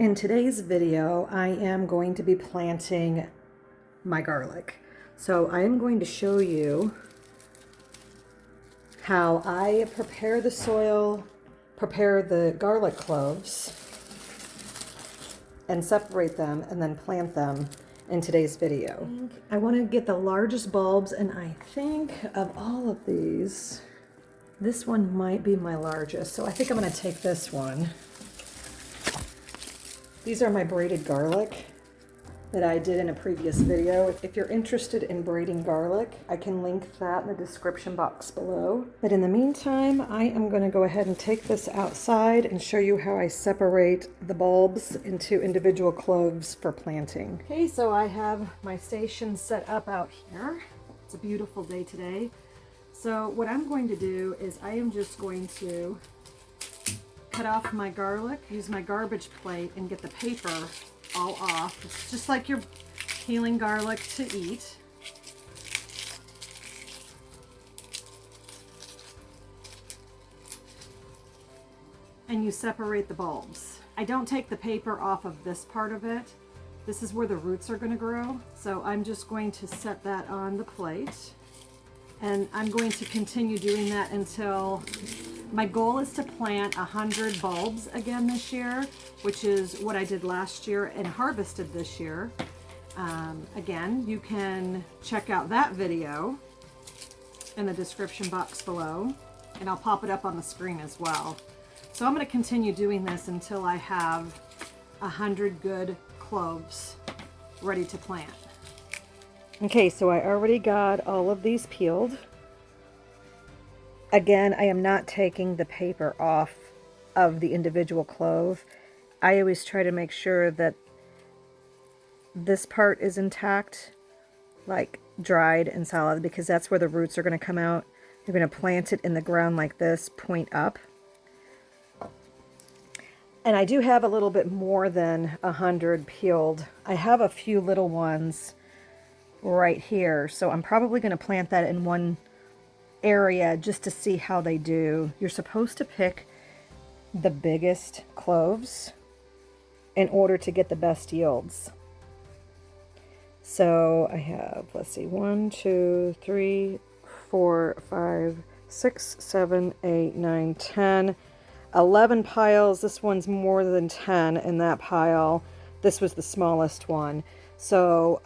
In today's video, I am going to be planting my garlic. So I am going to show you how I prepare the soil, prepare the garlic cloves, and separate them and then plant them in today's video. I want to get the largest bulbs, and I think of all of these, this one might be my largest. So I think I'm going to take this one. These are my braided garlic that I did in a previous video. If you're interested in braiding garlic, I can link that in the description box below. But in the meantime, I am going to go ahead and take this outside and show you how I separate the bulbs into individual cloves for planting. Okay, so I have my station set up out here. It's a beautiful day today. So what I'm going to do is I am just going to cut off my garlic, use my garbage plate, and get the paper all off. It's just like you're peeling garlic to eat. And you separate the bulbs. I don't take the paper off of this part of it. This is where the roots are going to grow. So I'm just going to set that on the plate. And I'm going to continue doing that until my goal is to plant 100 bulbs again this year, which is what I did last year and harvested this year. Again, you can check out that video in the description box below, and I'll pop it up on the screen as well. So I'm going to continue doing this until I have 100 good cloves ready to plant. Okay, so I already got all of these peeled. Again, I am not taking the paper off of the individual clove. I always try to make sure that this part is intact, like dried and solid, because that's where the roots are going to come out. You're going to plant it in the ground like this, point up. And I do have a little bit more than 100 peeled. I have a few little ones right here, so I'm probably going to plant that in one area just to see how they do. You're supposed to pick the biggest cloves in order to get the best yields. So I have, let's see, 1, 2, 3, 4, 5, 6, 7, 8, 9, 10, 11 piles. This one's more than 10 in that pile. This was the smallest one. So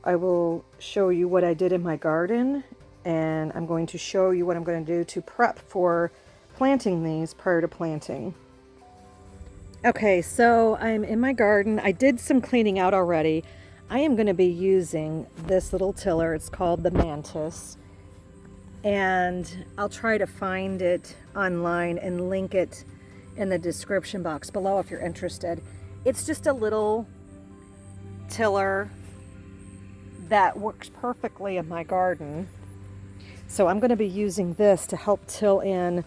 I will show you what I did in my garden, and I'm going to show you what I'm going to do to prep for planting these prior to planting. Okay, so I'm in my garden. I did some cleaning out already. I am going to be using this little tiller. It's called the Mantis, and I'll try to find it online and link it in the description box below if you're interested. It's just a little tiller that works perfectly in my garden. So I'm going to be using this to help till in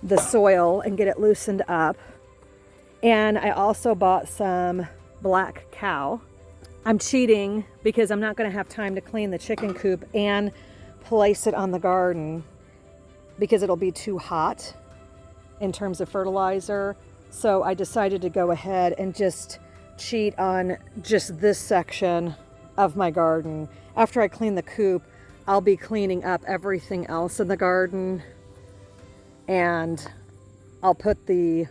the soil and get it loosened up. And I also bought some black cow. I'm cheating because I'm not going to have time to clean the chicken coop and place it on the garden because it'll be too hot in terms of fertilizer. So I decided to go ahead and just cheat on just this section of my garden. After I clean the coop, I'll be cleaning up everything else in the garden, and I'll put the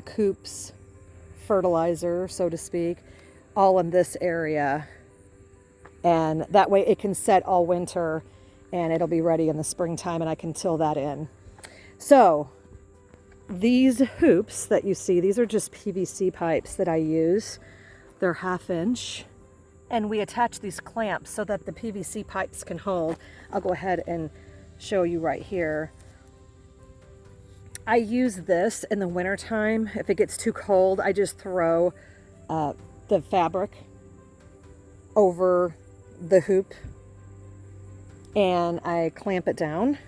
coop's fertilizer, so to speak, all in this area, and that way it can set all winter and it'll be ready in the springtime and I can till that in. So these hoops that you see, these are just PVC pipes that I use. They're 1/2 inch. And we attach these clamps so that the PVC pipes can hold. I'll go ahead and show you right here. I use this in the wintertime. If it gets too cold, I just throw the fabric over the hoop and I clamp it down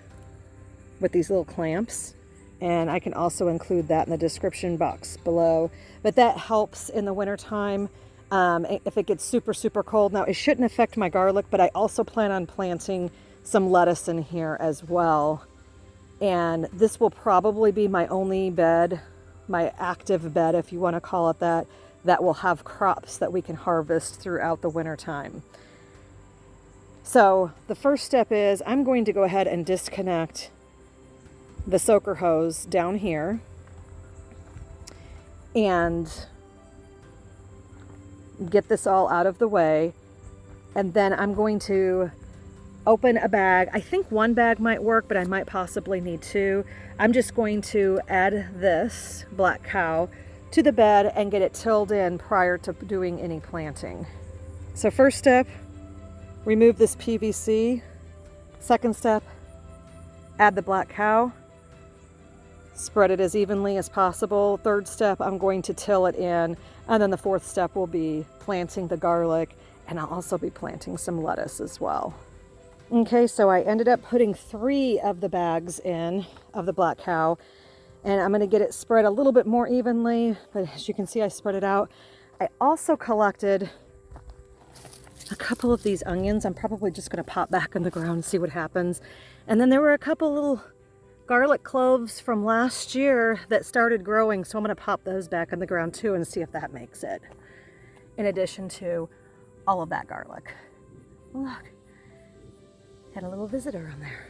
with these little clamps. And I can also include that in the description box below. But that helps in the wintertime. If it gets super, super cold. Now, it shouldn't affect my garlic, but I also plan on planting some lettuce in here as well. And this will probably be my only bed my active bed, if you want to call it that, that will have crops that we can harvest throughout the winter time. So the first step is I'm going to go ahead and disconnect the soaker hose down here and get this all out of the way. And then I'm going to open a bag. I think one bag might work, but I might possibly need two. I'm just going to add this black cow to the bed and get it tilled in prior to doing any planting. So first step, remove this PVC. Second step, add the black cow. Spread it as evenly as possible. Third step, I'm going to till it in. And then the fourth step will be planting the garlic, and I'll also be planting some lettuce as well. Okay, so I ended up putting 3 of the bags in of the black cow, and I'm going to get it spread a little bit more evenly, but as you can see, I spread it out. I also collected a couple of these onions. I'm probably just going to pop back in the ground and see what happens. And then there were a couple little garlic cloves from last year that started growing, so I'm going to pop those back in the ground too and see if that makes it, in addition to all of that garlic. Look, had a little visitor on there.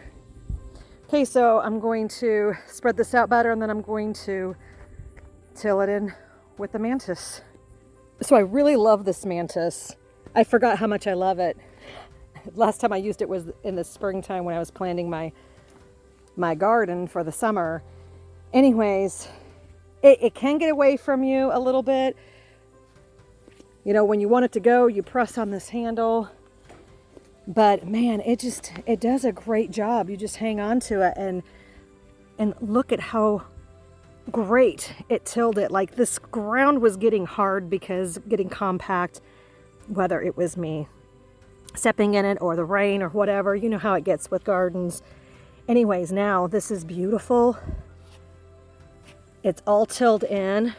Okay, so I'm going to spread this out better, and then I'm going to till it in with the Mantis. So I really love this Mantis. I forgot how much I love it. Last time I used it was in the springtime when I was planting my garden for the summer. Anyways, it can get away from you a little bit. You know, when you want it to go, you press on this handle. But man, it does a great job. You just hang on to it and look at how great it tilled it. Like, this ground was getting hard because getting compact, whether it was me stepping in it or the rain or whatever, you know how it gets with gardens. Anyways, now this is beautiful. It's all tilled in.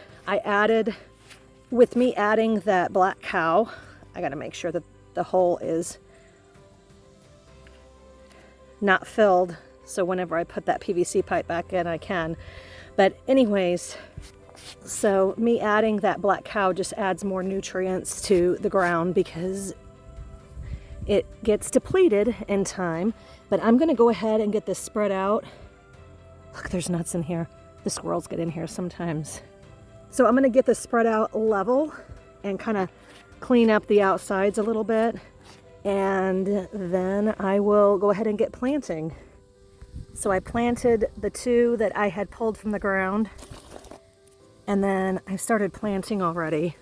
With me adding that black cow, I got to make sure that the hole is not filled, so whenever I put that PVC pipe back in, I can. But anyways, so me adding that black cow just adds more nutrients to the ground because it gets depleted in time. But I'm going to go ahead and get this spread out. Look, there's nuts in here. The squirrels get in here sometimes. So I'm going to get this spread out level and kind of clean up the outsides a little bit. And then I will go ahead and get planting. So I planted the 2 that I had pulled from the ground, and then I started planting already.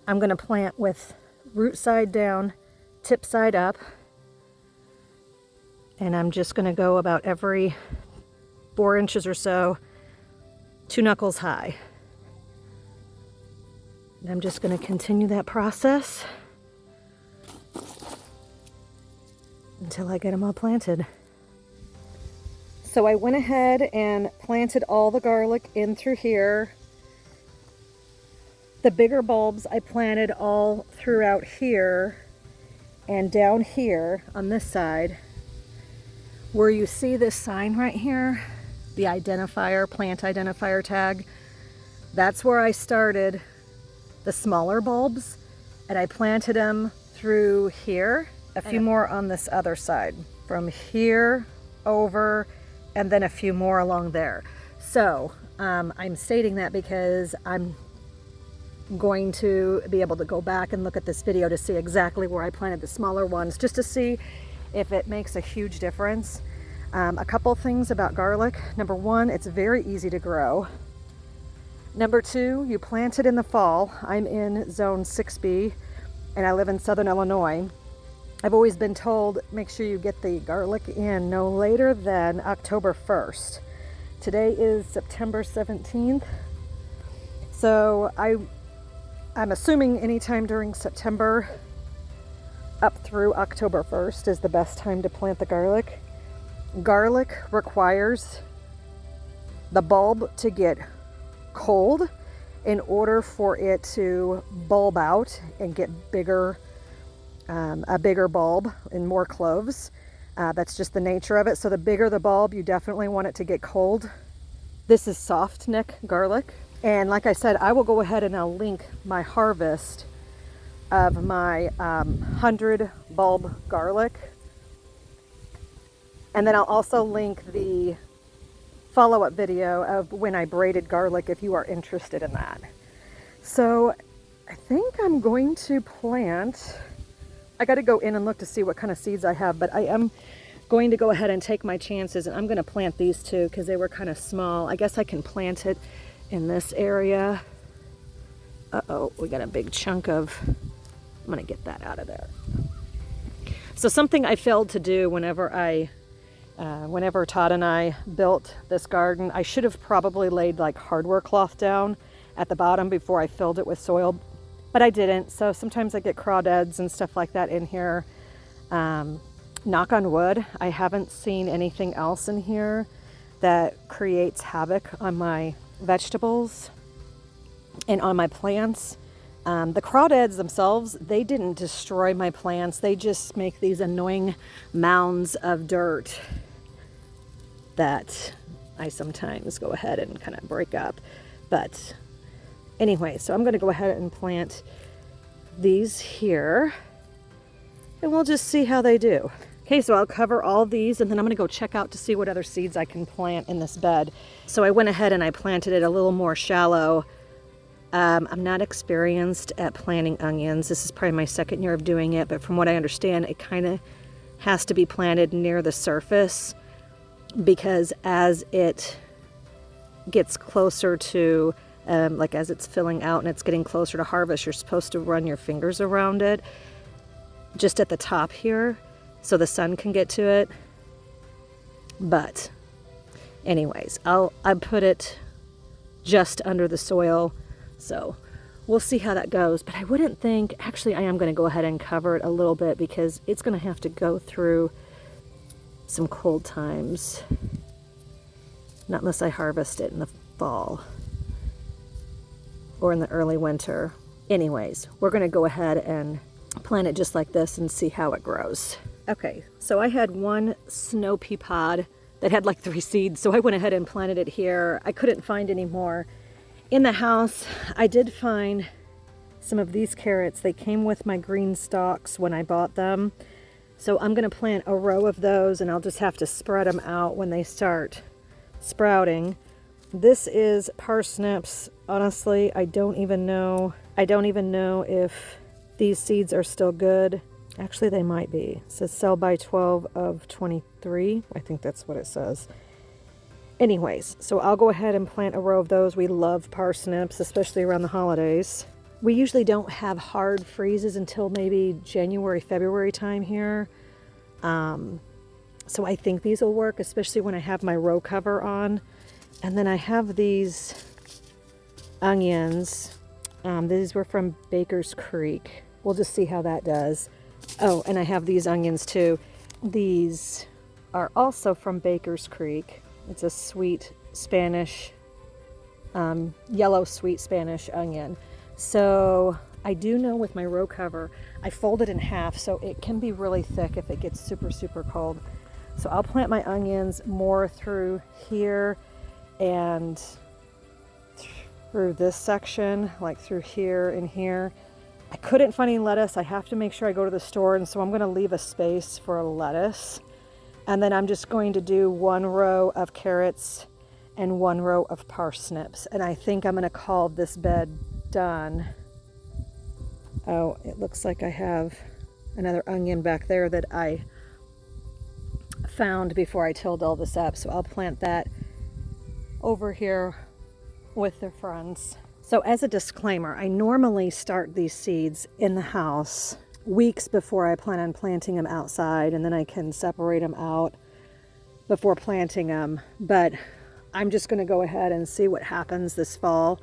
I'm going to plant with root side down, tip side up, and I'm just going to go about every 4 inches or so, 2 knuckles high. And I'm just going to continue that process until I get them all planted. So I went ahead and planted all the garlic in through here. The bigger bulbs I planted all throughout here and down here on this side. Where you see this sign right here, the identifier, plant identifier tag, that's where I started the smaller bulbs, and I planted them through here. A few more on this other side, from here over, and then a few more along there. So I'm stating that because I'm going to be able to go back and look at this video to see exactly where I planted the smaller ones, just to see if it makes a huge difference. A couple things about garlic. Number 1, it's very easy to grow. Number 2, you plant it in the fall. I'm in zone 6B and I live in Southern Illinois. I've always been told, make sure you get the garlic in no later than October 1st. Today is September 17th. So I'm assuming anytime during September up through October 1st is the best time to plant the garlic. Garlic requires the bulb to get cold in order for it to bulb out and get bigger, a bigger bulb and more cloves. That's just the nature of it. So the bigger the bulb, you definitely want it to get cold This is soft neck garlic. And like I said, I will go ahead and I'll link my harvest of my 100 bulb garlic. And then I'll also link the follow-up video of when I braided garlic if you are interested in that. So I think I'm going to plant, I got to go in and look to see what kind of seeds I have, but I am going to go ahead and take my chances, and I'm going to plant these two because they were kind of small. I guess I can plant it in this area. Uh-oh, we got a big chunk of, I'm going to get that out of there. So something I failed to do whenever Todd and I built this garden, I should have probably laid like hardware cloth down at the bottom before I filled it with soil, but I didn't. So sometimes I get crawdads and stuff like that in here. Knock on wood, I haven't seen anything else in here that creates havoc on my vegetables and on my plants. The crawdads themselves, they didn't destroy my plants. They just make these annoying mounds of dirt that I sometimes go ahead and kind of break up. But anyway, so I'm going to go ahead and plant these here, and we'll just see how they do. Okay, so I'll cover all these, and then I'm going to go check out to see what other seeds I can plant in this bed. So I went ahead and I planted it a little more shallow. I'm not experienced at planting onions. This is probably my second year of doing it, but from what I understand, it kind of has to be planted near the surface, because as it gets closer to, like as it's filling out and it's getting closer to harvest, you're supposed to run your fingers around it just at the top here so the sun can get to it. But anyways, I put it just under the soil, so we'll see how that goes. But I wouldn't think, actually I am going to go ahead and cover it a little bit because it's going to have to go through some cold times, not unless I harvest it in the fall or in the early winter. Anyways, we're going to go ahead and plant it just like this and see how it grows. Okay, so I had one snow pea pod that had like 3 seeds, so I went ahead and planted it here. I couldn't find any more in the house. I did find some of these carrots. They came with my green stalks when I bought them. So I'm going to plant a row of those, and I'll just have to spread them out when they start sprouting. This is parsnips. Honestly, I don't even know if these seeds are still good. Actually, they might be. It says sell by 12 of 23. I think that's what it says. Anyways, so I'll go ahead and plant a row of those. We love parsnips, especially around the holidays. We usually don't have hard freezes until maybe January, February time here. So I think these will work, especially when I have my row cover on. And then I have these onions. These were from Baker's Creek. We'll just see how that does. Oh, and I have these onions too. These are also from Baker's Creek. It's a sweet Spanish, yellow sweet Spanish onion. So I do know with my row cover, I fold it in half so it can be really thick if it gets super, super cold. So I'll plant my onions more through here and through this section, like through here and here. I couldn't find any lettuce. I have to make sure I go to the store, and so I'm going to leave a space for a lettuce. And then I'm just going to do 1 row of carrots and 1 row of parsnips. And I think I'm going to call this bed done. Oh, it looks like I have another onion back there that I found before I tilled all this up. So I'll plant that over here with the friends. So as a disclaimer, I normally start these seeds in the house weeks before I plan on planting them outside, and then I can separate them out before planting them. But I'm just going to go ahead and see what happens this fall.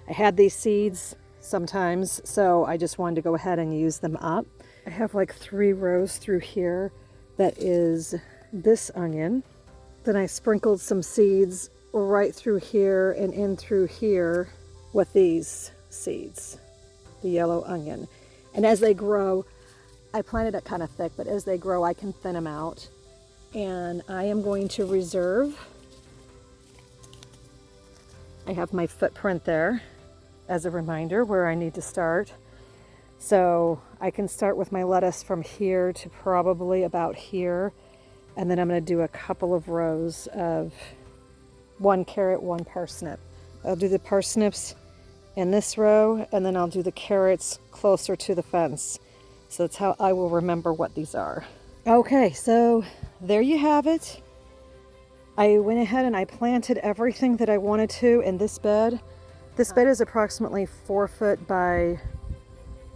I had these seeds sometimes, so I just wanted to go ahead and use them up. I have like 3 rows through here. That is this onion. Then I sprinkled some seeds right through here and in through here with these seeds, the yellow onion. And as they grow, I planted it kind of thick, but as they grow, I can thin them out. And I am going to reserve I have my footprint there as a reminder where I need to start. So I can start with my lettuce from here to probably about here. And then I'm going to do a couple of rows of 1 carrot, 1 parsnip. I'll do the parsnips in this row, and then I'll do the carrots closer to the fence. So that's how I will remember what these are. Okay, so there you have it. I went ahead and I planted everything that I wanted to in this bed. This bed is approximately 4 foot by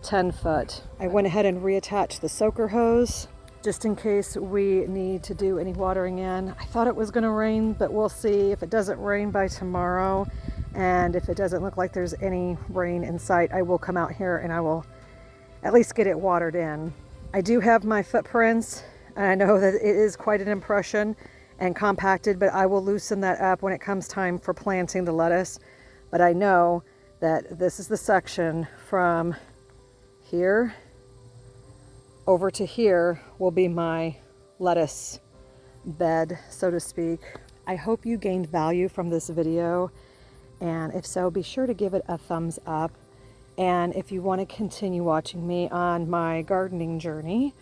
10 foot. I went ahead and reattached the soaker hose just in case we need to do any watering in. I thought it was going to rain, but we'll see. If it doesn't rain by tomorrow, and if it doesn't look like there's any rain in sight, I will come out here and I will at least get it watered in. I do have my footprints, and I know that it is quite an impression and compacted, but I will loosen that up when it comes time for planting the lettuce. But I know that this is the section from here over to here will be my lettuce bed, so to speak. I hope you gained value from this video, and if so, be sure to give it a thumbs up. And if you want to continue watching me on my gardening journey,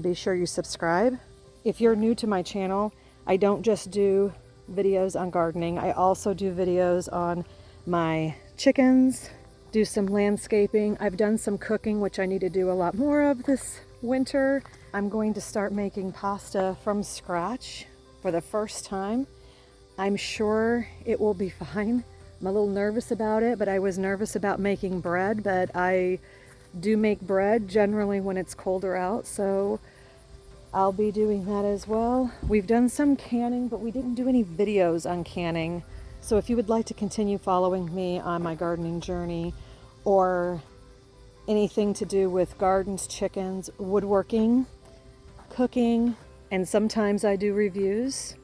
be sure you subscribe. If you're new to my channel, I don't just do videos on gardening. I also do videos on my chickens, do some landscaping. I've done some cooking, which I need to do a lot more of this winter. I'm going to start making pasta from scratch for the first time. I'm sure it will be fine. I'm a little nervous about it, but I was nervous about making bread, but I do make bread generally when it's colder out, so I'll be doing that as well. We've done some canning, but we didn't do any videos on canning. So if you would like to continue following me on my gardening journey, or anything to do with gardens, chickens, woodworking, cooking, and sometimes I do reviews,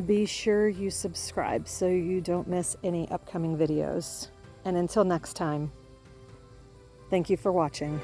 be sure you subscribe so you don't miss any upcoming videos. And until next time, thank you for watching.